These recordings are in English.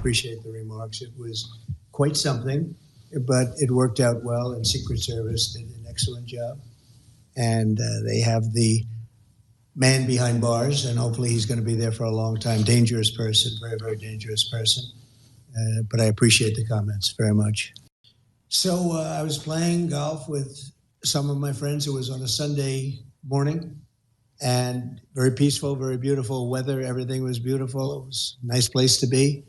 appreciate the remarks. It was quite something, but it worked out well, and Secret Service did an excellent job. And they have the man behind bars, and hopefully he's going to be there for a long time. Dangerous person, very, very dangerous person. But I appreciate the comments very much. So I was playing golf with some of my friends. It was on a Sunday morning, and very peaceful, very beautiful weather. Everything was beautiful. It was a nice place to be.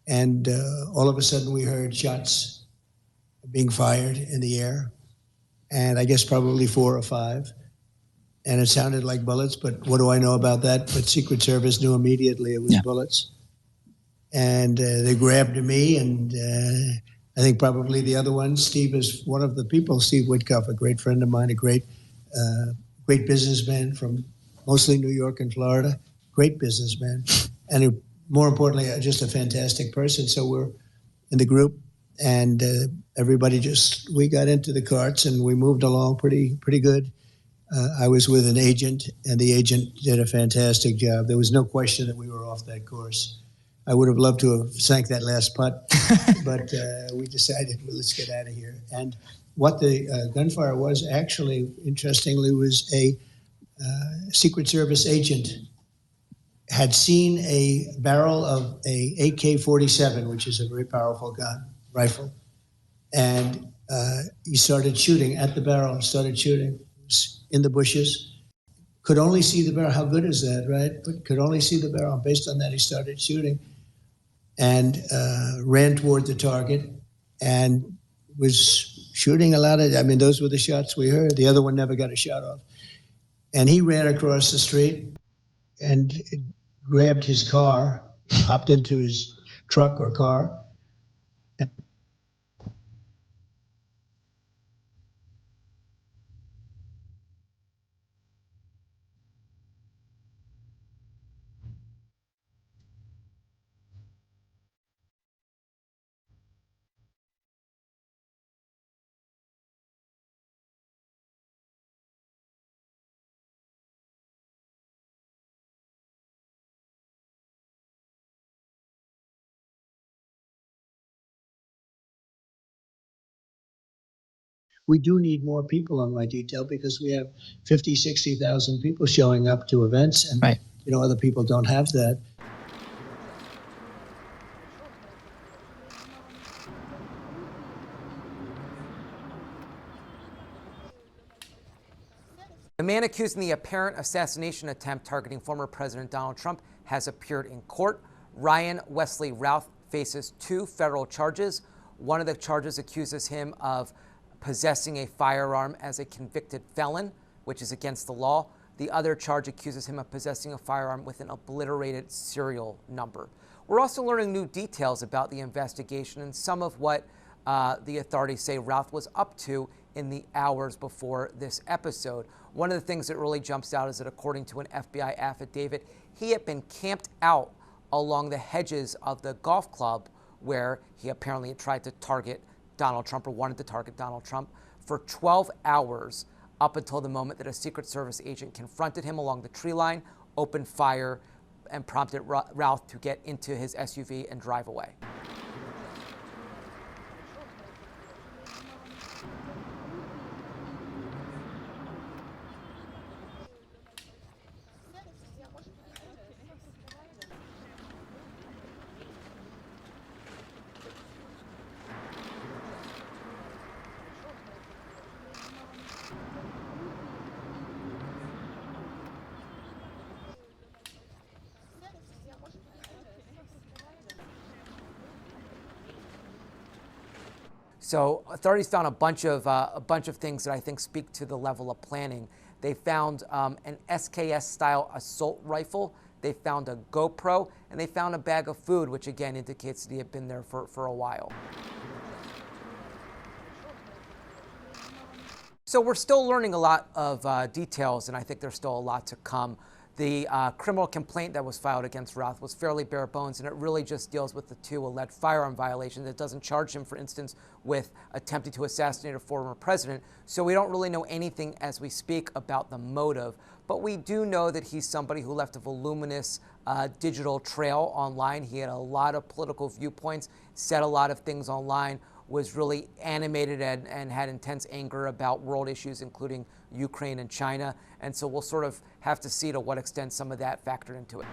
And all of a sudden we heard shots being fired in the air, and I guess probably 4 or 5. And it sounded like bullets, but what do I know about that? But Secret Service knew immediately it was bullets. And they grabbed me, and I think probably the other one, Steve is one of the people, Steve Witkoff, a great friend of mine, a great businessman from mostly New York and Florida, great businessman. And more importantly, just a fantastic person. So we're in the group, and everybody we got into the carts and we moved along pretty good. I was with an agent, and the agent did a fantastic job. There was no question that we were off that course. I would have loved to have sank that last putt, but we decided, well, let's get out of here. And what the gunfire was actually, interestingly, was a Secret Service agent had seen a barrel of a AK-47, which is a very powerful rifle, and he started shooting at the barrel, started shooting in the bushes. Could only see the barrel. How good is that, right? But could only see the barrel. Based on that, he started shooting and ran toward the target and was shooting a lot of, those were the shots we heard. The other one never got a shot off. And he ran across the street and grabbed his car, hopped into his truck or car. We do need more people on my detail because we have 50, 60,000 people showing up to events, and right. Other people don't have that. The man accused in the apparent assassination attempt targeting former President Donald Trump has appeared in court. Ryan Wesley Routh faces 2 federal charges. One of the charges accuses him of possessing a firearm as a convicted felon, which is against the law. The other charge accuses him of possessing a firearm with an obliterated serial number. We're also learning new details about the investigation and some of what the authorities say Routh was up to in the hours before this episode. One of the things that really jumps out is that according to an FBI affidavit, he had been camped out along the hedges of the golf club where he apparently had tried to target Donald Trump, or wanted to target Donald Trump, for 12 hours up until the moment that a Secret Service agent confronted him along the tree line, opened fire, and prompted Routh to get into his SUV and drive away. So authorities found a bunch of things that I think speak to the level of planning. They found an SKS-style assault rifle. They found a GoPro, and they found a bag of food, which again indicates that he had been there for a while. So we're still learning a lot of details, and I think there's still a lot to come. The criminal complaint that was filed against Routh was fairly bare bones, and it really just deals with the 2 alleged firearm violations. It doesn't charge him, for instance, with attempting to assassinate a former president. So we don't really know anything as we speak about the motive. But we do know that he's somebody who left a voluminous digital trail online. He had a lot of political viewpoints, said a lot of things online, was really animated and had intense anger about world issues, including Ukraine and China. And so we'll sort of have to see to what extent some of that factored into it.